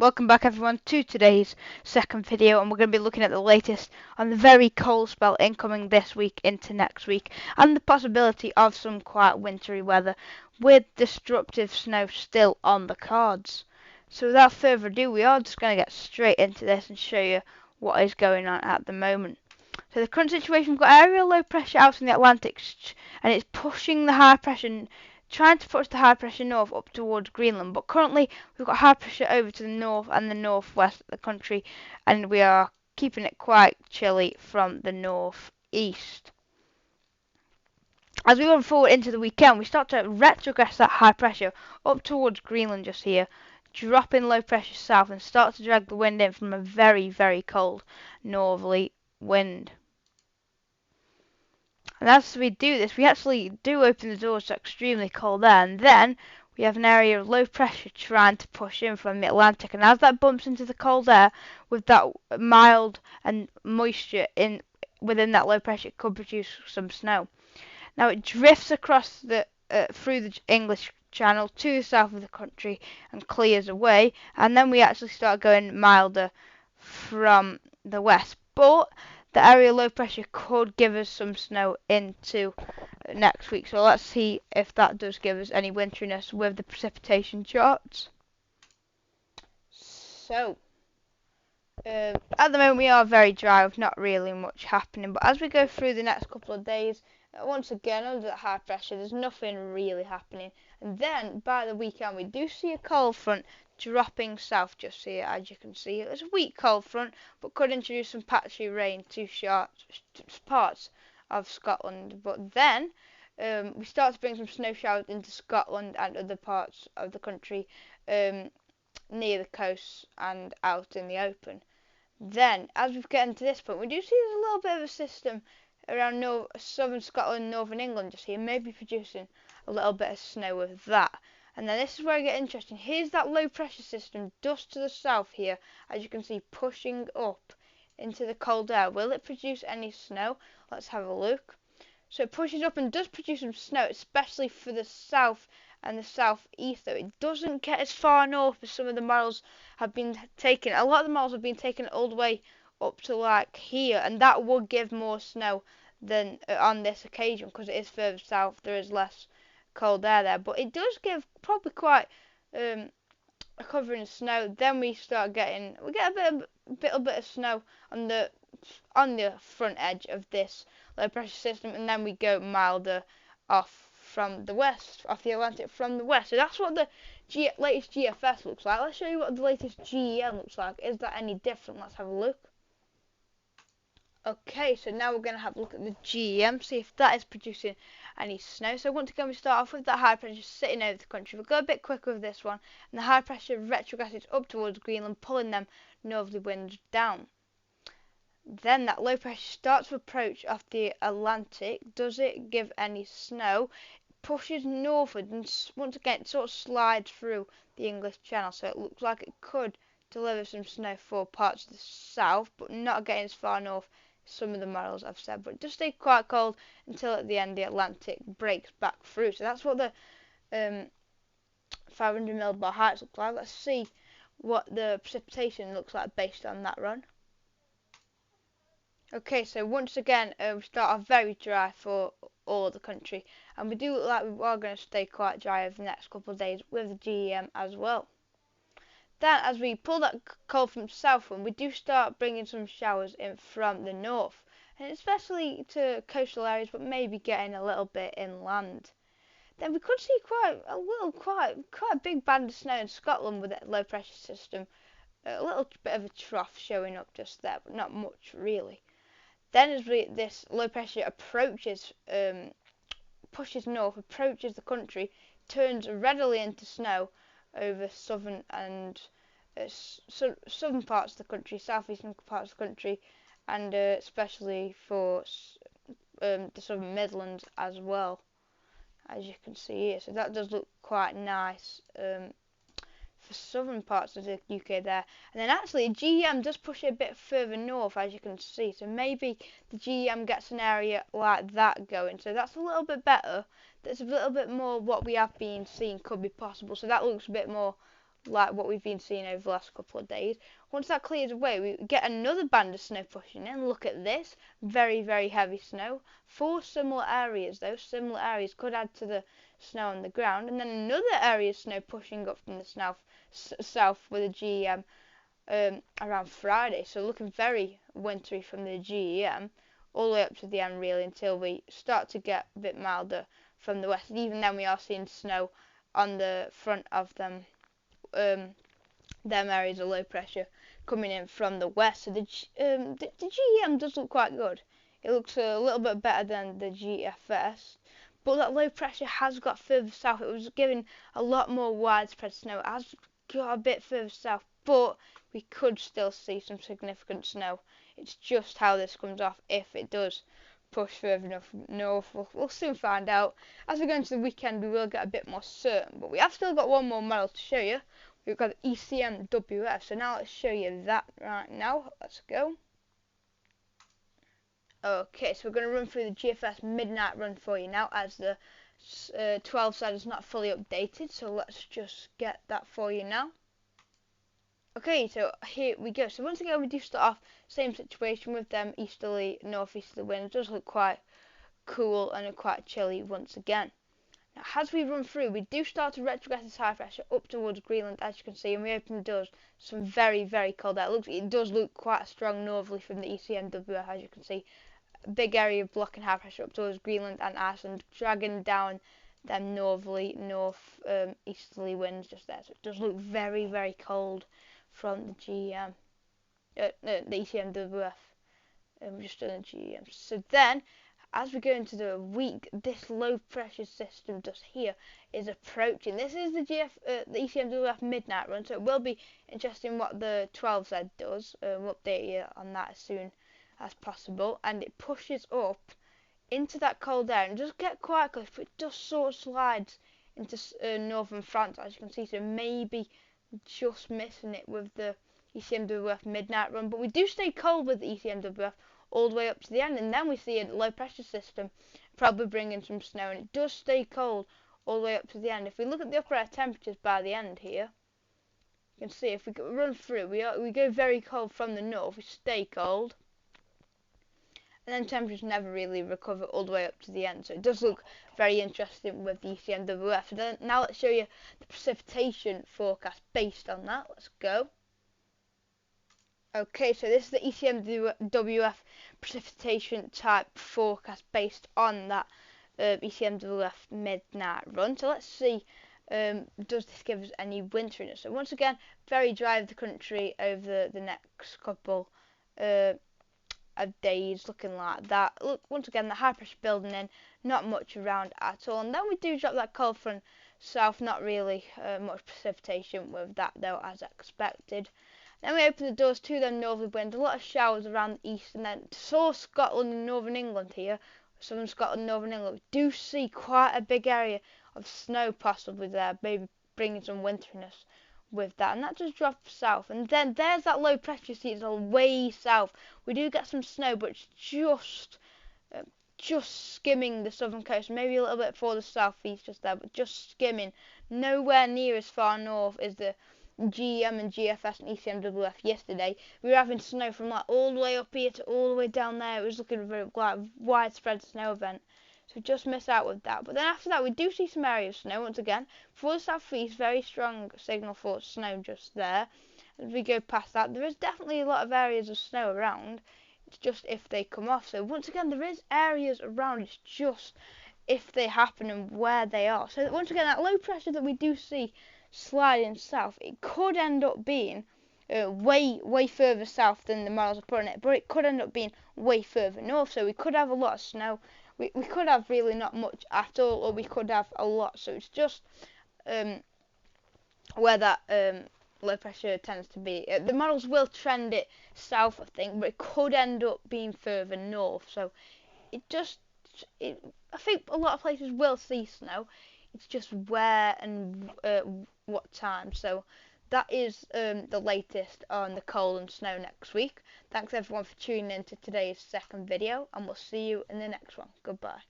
Welcome back everyone to today's second video, and we're going to be looking at the latest on the very cold spell incoming this week into next week and the possibility of some quite wintry weather with destructive snow still on the cards. So without further ado, we are just going to get straight into this and show you what is going on at the moment. So the current situation, we've got aerial low pressure out in the Atlantic and it's pushing the high pressure, trying to push the high pressure north up towards Greenland, but currently we've got high pressure over to the north and the northwest of the country, and we are keeping it quite chilly from the northeast. As we move forward into the weekend, we start to retrogress that high pressure up towards Greenland just here, dropping low pressure south and start to drag the wind in from a very, very cold northerly wind. And as we do this, we actually do open the doors to extremely cold air, and then we have an area of low pressure trying to push in from the Atlantic, and as that bumps into the cold air with that mild and moisture in within that low pressure, it could produce some snow. Now it drifts across the through the English Channel to the south of the country and clears away, and then we actually start going milder from the west, but the area low pressure could give us some snow into next week. So let's see if that does give us any winteriness with the precipitation charts. So at the moment we are very dry with not really much happening, but as we go through the next couple of days, once again under that high pressure there's nothing really happening, and then by the weekend we do see a cold front dropping south just here. As you can see, it's a weak cold front but could introduce some patchy rain to parts of Scotland, but then we start to bring some snow showers into Scotland and other parts of the country near the coast and out in the open. Then as we get into this point, we do see there's a little bit of a system around southern Scotland, northern England just here, maybe producing a little bit of snow with that. And then this is where I get interesting. Here's that low pressure system just to the south here, as you can see, pushing up into the cold air. Will it produce any snow? Let's have a look. So it pushes up and does produce some snow, especially for the south and the southeast, though it doesn't get as far north as some of the models have been taken. A lot of the models have been taken all the way up to like here, and that would give more snow than on this occasion because it is further south. There is less cold air there, but it does give probably quite a covering of snow. Then we get a bit of snow on the front edge of this low pressure system, and then we go milder off from the west, off the Atlantic from the west. So that's what the latest GFS looks like. Let's show you what the latest GEM looks like. Is that any different? Let's have a look. Okay, so now we're going to have a look at the GEM, see if that is producing any snow. So once again, we start off with that high pressure sitting over the country. We'll go a bit quicker with this one, and the high pressure retrogresses up towards Greenland, pulling them northerly winds down. Then that low pressure starts to approach off the Atlantic. Does it give any snow? It pushes northward, and once again, it sort of slides through the English Channel, so it looks like it could deliver some snow for parts of the south, but not getting as far north some of the models I've said, but it does stay quite cold until at the end the Atlantic breaks back through. So that's what the 500 millibar heights look like. Let's see what the precipitation looks like based on that run. Okay, so once again we start off very dry for all of the country, and we do look like we are going to stay quite dry over the next couple of days with the GEM as well. Then as we pull that cold from southwind, we do start bringing some showers in from the north, and especially to coastal areas, but maybe getting a little bit inland. Then we could see quite a big band of snow in Scotland with that low pressure system. A little bit of a trough showing up just there, but not much really. Then as this low pressure approaches, pushes north, approaches the country, turns readily into snow over southern and southern parts of the country, southeastern parts of the country, and especially for the southern Midlands as well, as you can see here. So that does look quite nice for southern parts of the UK there. And then actually GEM does push it a bit further north, as you can see, so maybe the GEM gets an area like that going, so that's a little bit better. That's a little bit more what we have been seeing could be possible, so that looks a bit more like what we've been seeing over the last couple of days. Once that clears away, we get another band of snow pushing in. Look at this, very, very heavy snow. 4 similar areas, those similar areas could add to the snow on the ground, and then another area of snow pushing up from the south with a GEM around Friday. So looking very wintry from the GEM all the way up to the end really, until we start to get a bit milder from the west. And even then we are seeing snow on the front of them areas of low pressure coming in from the west. So the GEM does look quite good. It looks a little bit better than the GFS, but that low pressure has got further south. It was giving a lot more widespread snow. It has got a bit further south, but we could still see some significant snow. It's just how this comes off. If it does push further enough north, we'll soon find out. As we go into the weekend, we will get a bit more certain, but we have still got one more model to show you. We've got ECMWF, so now let's show you that right now. Let's go. Okay, so we're going to run through the GFS midnight run for you now, as the 12 side is not fully updated, so let's just get that for you now. Okay, so here we go. So once again, we do start off same situation with them easterly, northeasterly winds. It does look quite cool and quite chilly once again. Now, as we run through, we do start to retrogress this high pressure up towards Greenland, as you can see, and we open the doors. Some very, very cold air. It does look quite strong northerly from the ECMWF, as you can see. A big area of blocking high pressure up towards Greenland and Iceland, dragging down them northerly, easterly winds just there. So it does look very, very cold from the ECMWF. Just on the GEM. So then, as we go into the week, this low pressure system just here is approaching. This is the the ECMWF midnight run, so it will be interesting what the 12Z does. We'll update you on that as soon as possible. And it pushes up into that cold air and does get quite close, but it just sort of slides into northern France, as you can see. So maybe just missing it with the ECMWF midnight run, but we do stay cold with the ECMWF all the way up to the end, and then we see a low pressure system probably bringing some snow, and it does stay cold all the way up to the end. If we look at the upper air temperatures by the end here, you can see if we run through, we go very cold from the north, we stay cold, and then temperatures never really recover all the way up to the end. So it does look very interesting with the ECMWF. So then, now let's show you the precipitation forecast based on that. Let's go. Okay, so this is the ECMWF precipitation type forecast based on that ECMWF midnight run. So let's see, does this give us any winteriness? So once again, very dry of the country over the next couple of days, looking like that. Look, once again, the high pressure building in, not much around at all. And then we do drop that cold front south, not really much precipitation with that though, as expected. Then we open the doors to them northerly winds, a lot of showers around the east, and then to Scotland and Northern England here, southern Scotland, Northern England, we do see quite a big area of snow possibly there, maybe bringing some winteriness with that, and that does drop south. And then there's that low pressure, see, it's all way south. We do get some snow, but it's just skimming the southern coast, maybe a little bit further southeast just there, but just skimming, nowhere near as far north as the GEM and GFS and ECMWF yesterday. We were having snow from like all the way up here to all the way down there. It was looking very like widespread snow event. So we just miss out with that. But then after that, we do see some areas of snow once again. For the southeast, very strong signal for snow just there. As we go past that, there is definitely a lot of areas of snow around. It's just if they come off. So once again, there is areas around. It's just if they happen and where they are. So once again, that low pressure that we do see sliding south, it could end up being way further south than the models are putting it, but it could end up being way further north. So we could have a lot of snow, we could have really not much at all, or we could have a lot. So it's just where that low pressure tends to be. The models will trend it south, I think, but it could end up being further north. So I think a lot of places will see snow. It's just where and what time. So that is the latest on the cold and snow next week. Thanks everyone for tuning in to today's second video, and we'll see you in the next one. Goodbye.